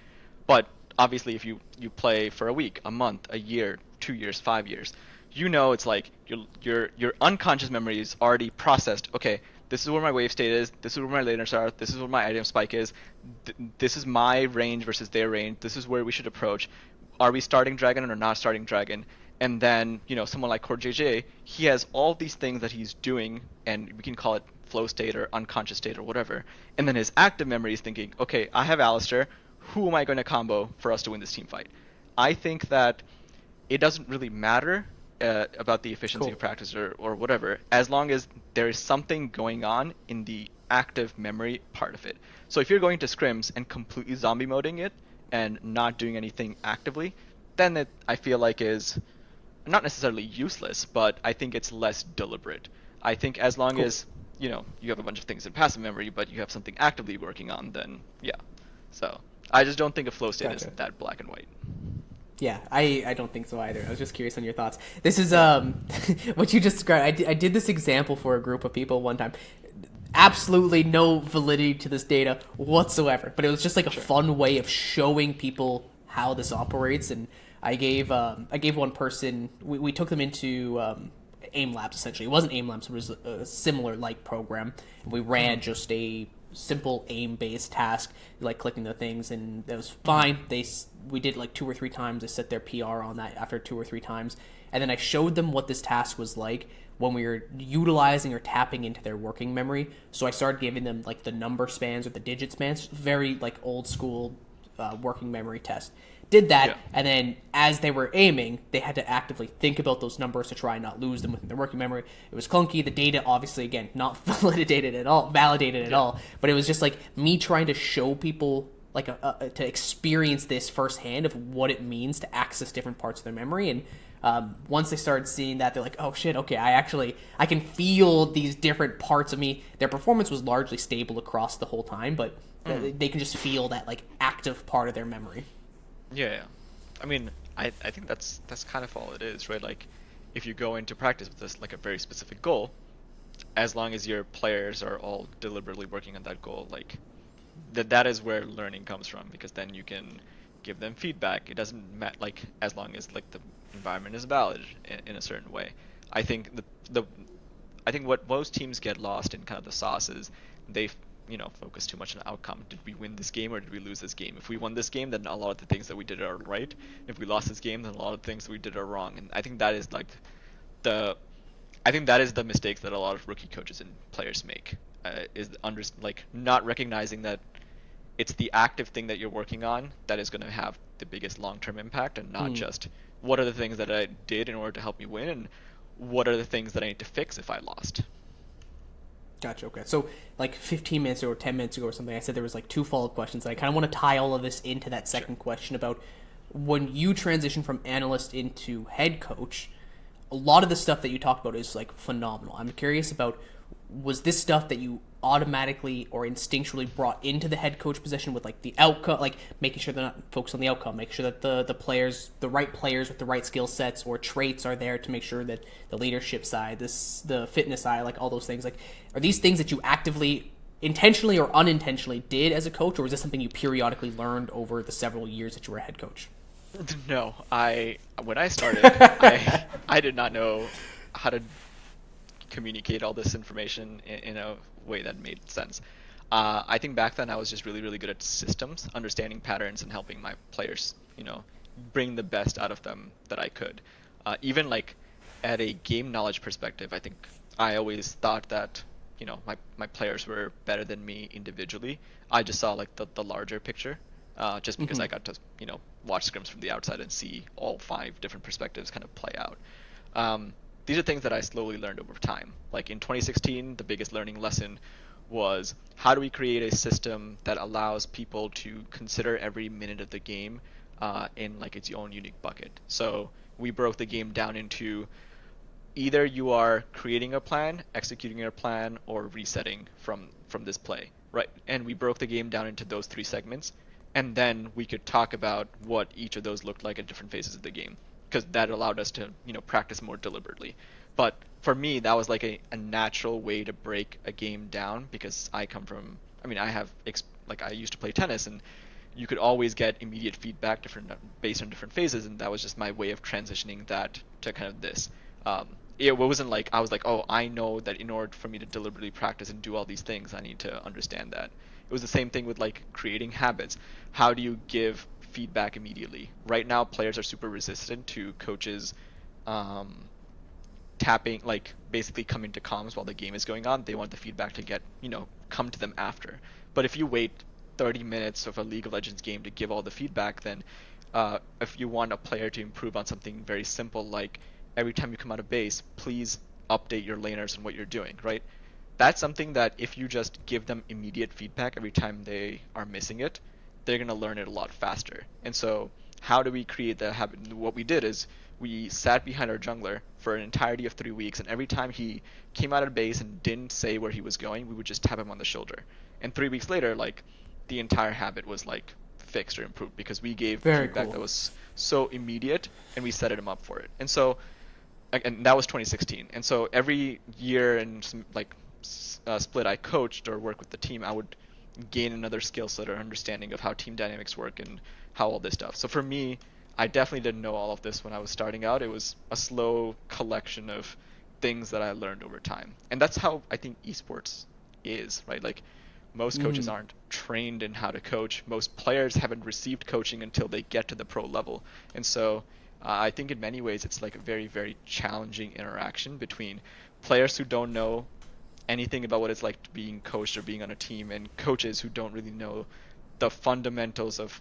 But obviously if you play for a week, a month, a year, 2 years, 5 years, it's like your unconscious memory is already processed. Okay, this is where my wave state is, this is where my laners are, this is where my item spike is, this is my range versus their range, this is where we should approach. Are we starting dragon or not starting dragon? And then, someone like Core JJ, he has all these things that he's doing, and we can call it flow state or unconscious state or whatever. And then his active memory is thinking, okay, I have Alistair, who am I going to combo for us to win this team fight? I think that it doesn't really matter about the efficiency of practice or whatever, as long as there is something going on in the active memory part of it. So if you're going to scrims and completely zombie moding it and not doing anything actively, then it, I feel like, is not necessarily useless, but I think it's less deliberate. I think as long as, you have a bunch of things in passive memory, but you have something actively working on, then yeah. So I just don't think a flow state is that black and white. Yeah, I don't think so either. I was just curious on your thoughts. This is what you just described. I did this example for a group of people one time. Absolutely no validity to this data whatsoever, but it was just like a fun way of showing people how this operates. And I gave one person, we took them into AIM Labs essentially. It wasn't AIM Labs, it was a similar like program. And we ran just a simple aim-based task, like clicking the things, and that was Mm-hmm. fine. We did it like 2 or 3 times. They set their PR on that after 2 or 3 times, and then I showed them what this task was like when we were utilizing or tapping into their working memory. So I started giving them like the number spans or the digit spans, very like old school working memory test. Did that, Yeah. and then as they were aiming, they had to actively think about those numbers to try and not lose them within their working memory. It was clunky. The data, obviously, again, not validated at Yeah. all. But it was just like me trying to show people, like, to experience this firsthand of what it means to access different parts of their memory. And once they started seeing that, they're like, "Oh shit, okay, I can feel these different parts of me." Their performance was largely stable across the whole time, but Mm. they can just feel that like active part of their memory. Yeah, yeah. I mean, I think that's kind of all it is, right? Like, if you go into practice with this like a very specific goal, as long as your players are all deliberately working on that goal, like that is where learning comes from, because then you can give them feedback. It doesn't matter, like, as long as like the environment is valid in a certain way. I think the I think what most teams get lost in kind of the sauce is they focus too much on outcome. Did we win this game or did we lose this game? If we won this game, then a lot of the things that we did are right. If we lost this game, then a lot of the things that we did are wrong. And I think that is like the I think that is the mistakes that a lot of rookie coaches and players make. Is like not recognizing that it's the active thing that you're working on that is going to have the biggest long-term impact, and not Mm. just what are the things that I did in order to help me win, and what are the things that I need to fix if I lost. Gotcha. Okay. So, like 15 minutes or 10 minutes ago or something, I said there was like two follow-up questions. And I kind of want to tie all of this into that Sure. second question about when you transition from analyst into head coach. A lot of the stuff that you talked about is like phenomenal. I'm curious about, was this stuff that you automatically or instinctually brought into the head coach position with like the outcome, like making sure they're not focused on the outcome, make sure that the right players with the right skill sets or traits are there to make sure that the leadership side, the fitness side, like all those things, like are these things that you actively, intentionally or unintentionally did as a coach, or was this something you periodically learned over the several years that you were a head coach? No, when I started, I did not know how to communicate all this information in a way that made sense. I think back then I was just really, really good at systems, understanding patterns, and helping my players, bring the best out of them that I could. Even like at a game knowledge perspective, I think I always thought that, my players were better than me individually. I just saw like the larger picture, just because I Mm-hmm. got to, watch scrims from the outside and see all 5 different perspectives kind of play out. Um, these are things that I slowly learned over time. Like in 2016, the biggest learning lesson was how do we create a system that allows people to consider every minute of the game in like its own unique bucket. So we broke the game down into either you are creating a plan, executing your plan, or resetting from this play, right? And we broke the game down into those 3 segments, and then we could talk about what each of those looked like at different phases of the game, because that allowed us to practice more deliberately. But for me, that was like a natural way to break a game down, because I come from, I mean, like I used to play tennis, and you could always get immediate feedback different based on different phases, and that was just my way of transitioning that to kind of this. Um, it wasn't like I was like, oh, I know that in order for me to deliberately practice and do all these things, I need to understand that. It was the same thing with like creating habits. How do you give feedback immediately? Right now, players are super resistant to coaches um, tapping, like basically coming to comms while the game is going on. They want the feedback to get, come to them after. But if you wait 30 minutes of a League of Legends game to give all the feedback, then if you want a player to improve on something very simple, like every time you come out of base, please update your laners on what you're doing, right? That's something that if you just give them immediate feedback every time they are missing it, they're going to learn it a lot faster. And so how do we create that habit? What we did is we sat behind our jungler for an entirety of 3 weeks, and every time he came out of base and didn't say where he was going, we would just tap him on the shoulder. And 3 weeks later, like, the entire habit was like fixed or improved, because we gave Very feedback cool. that was so immediate, and we set him up for it. And so, and that was 2016. And so every year and some like split I coached or worked with the team, I would gain another skill set or understanding of how team dynamics work and how all this stuff. So for me, I definitely didn't know all of this when I was starting out. It was a slow collection of things that I learned over time. And that's how I think esports is, right? Like, Most coaches aren't trained in how to coach. Most players haven't received coaching until they get to the pro level. And so I think in many ways it's like a very, very challenging interaction between players who don't know anything about what it's like being coached or being on a team, and coaches who don't really know the fundamentals of,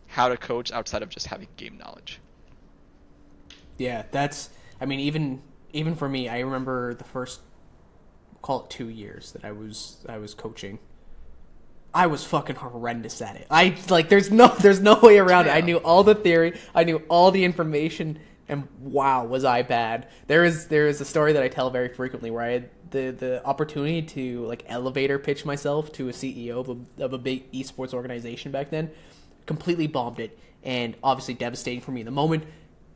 how to coach outside of just having game knowledge. Yeah, I mean, even for me, I remember the first, call it 2 years that I was coaching. I was fucking horrendous at it. There's no way around it. I knew all the theory, I knew all the information, and wow, was I bad. There is a story that I tell very frequently where I had the opportunity to like elevator pitch myself to a CEO of a big esports organization back then. Completely bombed it, and obviously devastating for me in the moment.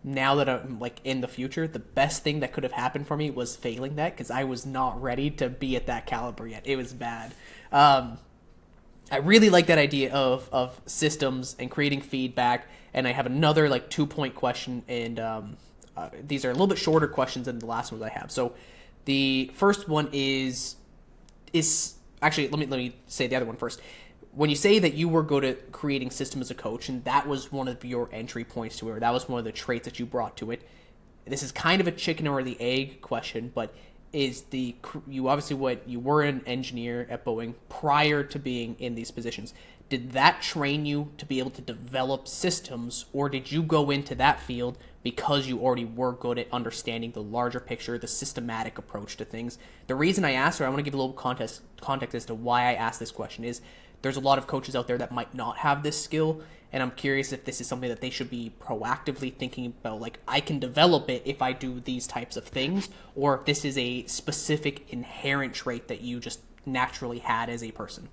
Now that I'm like in the future, the best thing that could have happened for me was failing that, because I was not ready to be at that caliber yet. It was bad. I really like that idea of systems and creating feedback. And I have another like 2-point question, and these are a little bit shorter questions than the last ones I have. So the first one is actually, let me say the other one first. When you say that you were good at creating systems as a coach, and that was one of your entry points to it, or that was one of the traits that you brought to it, this is kind of a chicken or the egg question, but you obviously you were an engineer at Boeing prior to being in these positions. Did that train you to be able to develop systems, or did you go into that field because you already were good at understanding the larger picture, the systematic approach to things? The reason I asked, or I want to give a little context as to why I asked this question, is there's a lot of coaches out there that might not have this skill, and I'm curious if this is something that they should be proactively thinking about, like, I can develop it if I do these types of things, or if this is a specific inherent trait that you just naturally had as a person.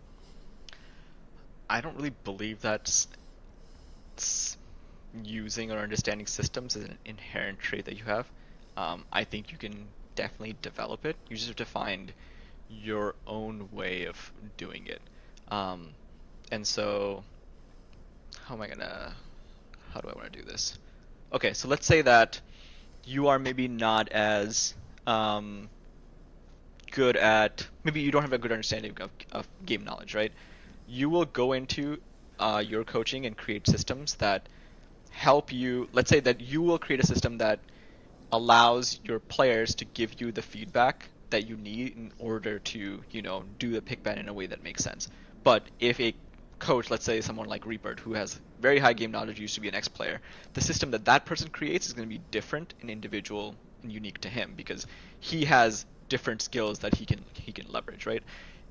I don't really believe that using or understanding systems is an inherent trait that you have. I think you can definitely develop it. You just have to find your own way of doing it. And so, how do I want to do this? Okay, so let's say that you are maybe not as good at, maybe you don't have a good understanding of game knowledge, right? You will go into your coaching and create systems that help you. Let's say that you will create a system that allows your players to give you the feedback that you need in order to, do the pick ban in a way that makes sense. But if a coach, let's say someone like Reapert, who has very high game knowledge, used to be an ex-player, the system that person creates is going to be different and individual and unique to him, because he has different skills that he can leverage, right?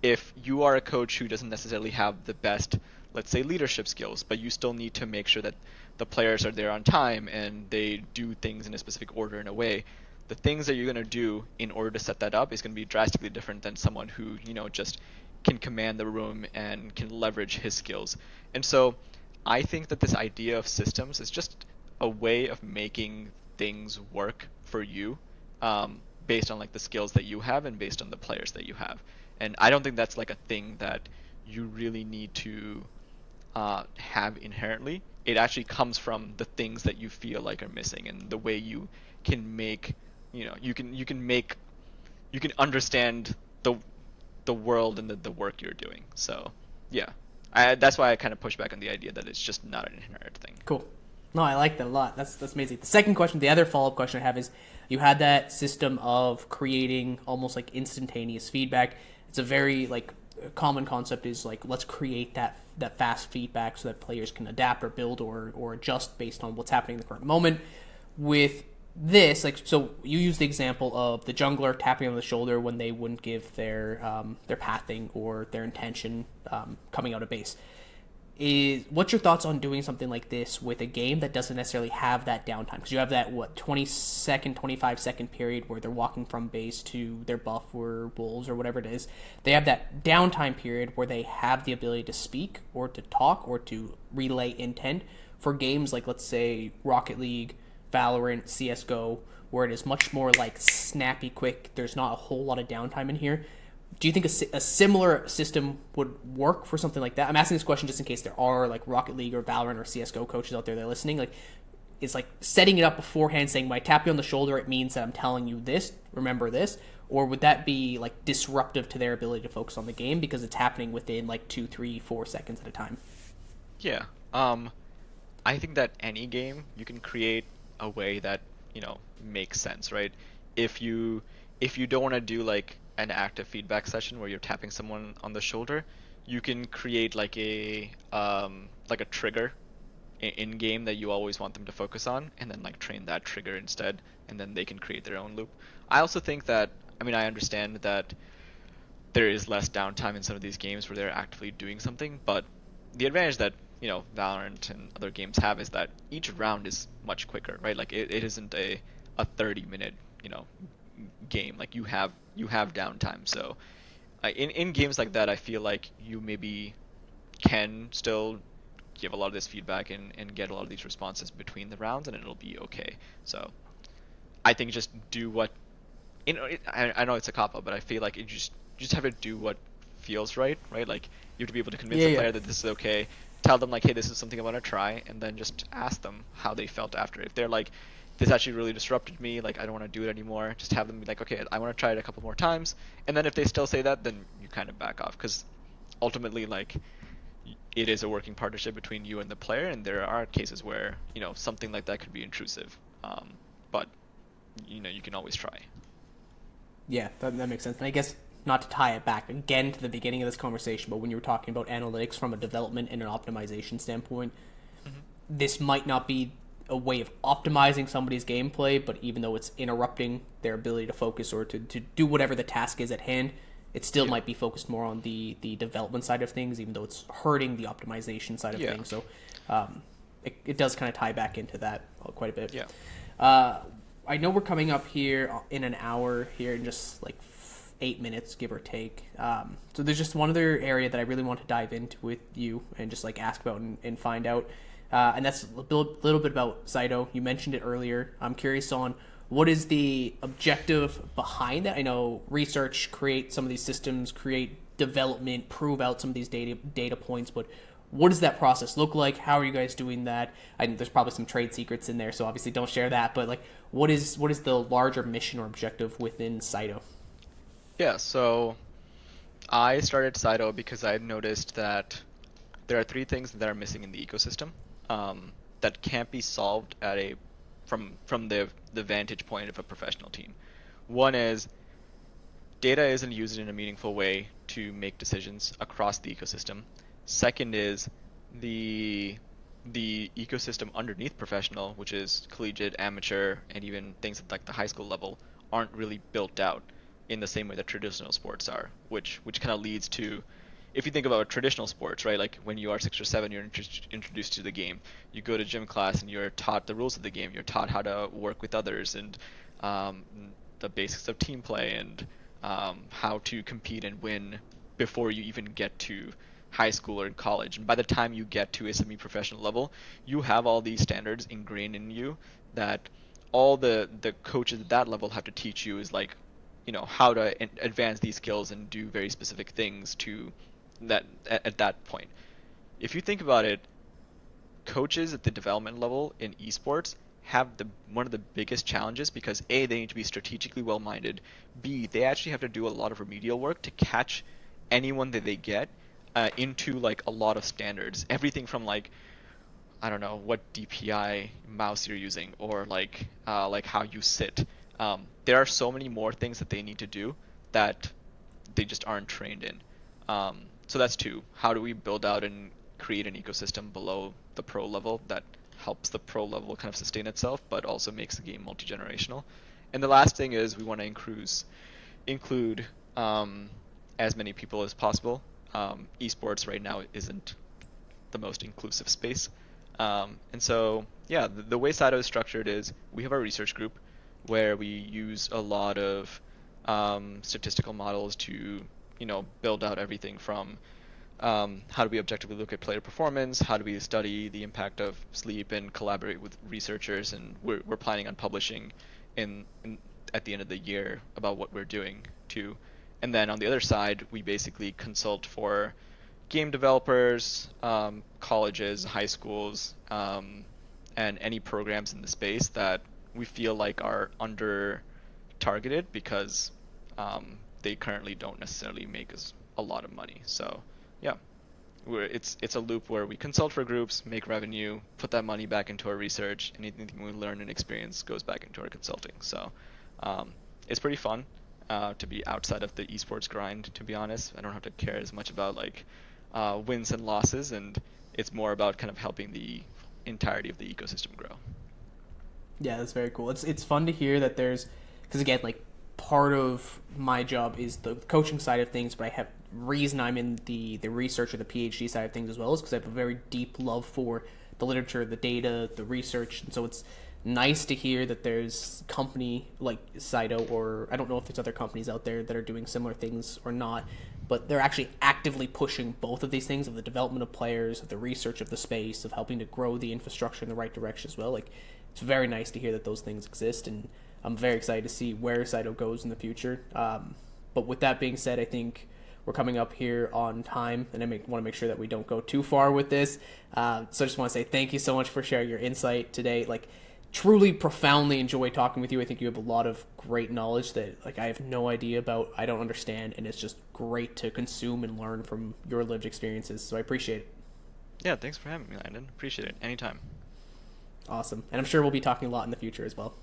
If you are a coach who doesn't necessarily have the best, let's say, leadership skills, but you still need to make sure that the players are there on time and they do things in a specific order, in a way, the things that you're going to do in order to set that up is going to be drastically different than someone who, just can command the room and can leverage his skills. And so I think that this idea of systems is just a way of making things work for you, based on like the skills that you have and based on the players that you have. And I don't think that's like a thing that you really need to have inherently. It actually comes from the things that you feel like are missing, and the way you can make, you can understand the world and the work you're doing. So yeah, that's why I kind of push back on the idea that it's just not an inherent thing. Cool. No, I like that a lot. That's amazing. The second question, the other follow-up question I have is, you had that system of creating almost like instantaneous feedback. It's a very like common concept, is like, let's create that fast feedback so that players can adapt or build or adjust based on what's happening in the current moment. With this, like, so you use the example of the jungler tapping on the shoulder when they wouldn't give their pathing or their intention coming out of base. What's your thoughts on doing something like this with a game that doesn't necessarily have that downtime? Because you have that 20-second, 25-second period where they're walking from base to their buff or wolves or whatever it is. They have that downtime period where they have the ability to speak or to talk or to relay intent. For games like, let's say, Rocket League, Valorant, CSGO, where it is much more like snappy, quick, there's not a whole lot of downtime in here. Do you think a similar system would work for something like that? I'm asking this question just in case there are like Rocket League or Valorant or CSGO coaches out there that are listening. Like, it's like setting it up beforehand, saying, when I tap you on the shoulder, it means that I'm telling you this, remember this. or would that be like disruptive to their ability to focus on the game because it's happening within like 2, 3, 4 seconds at a time? Yeah. I think that any game you can create a way that, makes sense, right? If you if you don't want to do like an active feedback session where you're tapping someone on the shoulder, you can create like a trigger in game that you always want them to focus on, and then like train that trigger instead, and then they can create their own loop. I also think that, I understand that there is less downtime in some of these games where they're actively doing something, but the advantage that Valorant and other games have is that each round is much quicker, right? Like it isn't a 30-minute game. Like you have downtime. So in games like that, I feel like you maybe can still give a lot of this feedback and get a lot of these responses between the rounds, and it'll be okay. So I think just do what I know it's a cop out, but I feel like you just have to do what feels right, right? Like you have to be able to convince Yeah, the yeah. player that this is okay. Tell them like, hey, this is something I want to try, and then just ask them how they felt after. If they're like, this actually really disrupted me, like I don't want to do it anymore, just have them be like, okay, I want to try it a couple more times, and then if they still say that, then you kind of back off, because ultimately, like, it is a working partnership between you and the player, and there are cases where something like that could be intrusive, but you can always try. Yeah, that makes sense. And I guess not to tie it back again to the beginning of this conversation, but when you were talking about analytics from a development and an optimization standpoint, Mm-hmm. this might not be a way of optimizing somebody's gameplay, but even though it's interrupting their ability to focus or to do whatever the task is at hand, it still Yeah. might be focused more on the development side of things, even though it's hurting the optimization side of Yeah. things. So it does kind of tie back into that quite a bit. Yeah. Uh, I know we're coming up here in an hour here in just like 8 minutes, give or take. So there's just one other area that I really want to dive into with you and just like ask about and find out. And that's a little bit about SIDO. You mentioned it earlier. I'm curious on what is the objective behind that. I know research, create some of these systems, create development, prove out some of these data points, but what does that process look like? How are you guys doing that? I think there's probably some trade secrets in there, so obviously don't share that. But like, what is the larger mission or objective within SIDO? Yeah, so I started SIDO because I noticed that there are three things that are missing in the ecosystem, that can't be solved from the vantage point of a professional team. One is data isn't used in a meaningful way to make decisions across the ecosystem. Second is the the ecosystem underneath professional, which is collegiate, amateur, and even things at like the high school level, aren't really built out in the same way that traditional sports are, which kind of leads to, if you think about traditional sports, right? Like when you are 6 or 7, you're introduced to the game. You go to gym class and you're taught the rules of the game. You're taught how to work with others and um, the basics of team play and how to compete and win before you even get to high school or in college. And by the time you get to a semi-professional level, you have all these standards ingrained in you that all the coaches at that level have to teach you is like, how to advance these skills and do very specific things to that at that point. If you think about it, coaches at the development level in esports have one of the biggest challenges because A, they need to be strategically well-minded. B, they actually have to do a lot of remedial work to catch anyone that they get into like a lot of standards. Everything from like, I don't know what DPI mouse you're using or like how you sit. There are so many more things that they need to do that they just aren't trained in. So that's two. How do we build out and create an ecosystem below the pro level that helps the pro level kind of sustain itself, but also makes the game multi-generational? And the last thing is we want to include as many people as possible. Esports right now isn't the most inclusive space. And so, yeah, the way SIDO is structured is we have our research group where we use a lot of statistical models to, build out everything from how do we objectively look at player performance, how do we study the impact of sleep and collaborate with researchers, and we're planning on publishing in at the end of the year about what we're doing too. And then on the other side, we basically consult for game developers, colleges, high schools, and any programs in the space that we feel like are under targeted because they currently don't necessarily make us a lot of money. So yeah, it's a loop where we consult for groups, make revenue, put that money back into our research. Anything we learn and experience goes back into our consulting. So it's pretty fun to be outside of the esports grind. To be honest, I don't have to care as much about like wins and losses, and it's more about kind of helping the entirety of the ecosystem grow. Yeah, that's very cool. It's fun to hear that there's, because again, like part of my job is the coaching side of things, but I have reason I'm in the research or the PhD side of things as well is because I have a very deep love for the literature, the data, the research, and so it's nice to hear that there's company like SIDO, or I don't know if there's other companies out there that are doing similar things or not, but they're actually actively pushing both of these things, of the development of players, of the research of the space, of helping to grow the infrastructure in the right direction as well. Like, it's very nice to hear that those things exist, and I'm very excited to see where SIDO goes in the future. But with that being said, I think we're coming up here on time, and I want to make sure that we don't go too far with this. So I just want to say thank you so much for sharing your insight today. Like, truly profoundly enjoy talking with you. I think you have a lot of great knowledge that like I have no idea about, I don't understand, and it's just great to consume and learn from your lived experiences. So I appreciate it. Yeah, thanks for having me, Landon. Appreciate it. Anytime. Awesome. And I'm sure we'll be talking a lot in the future as well.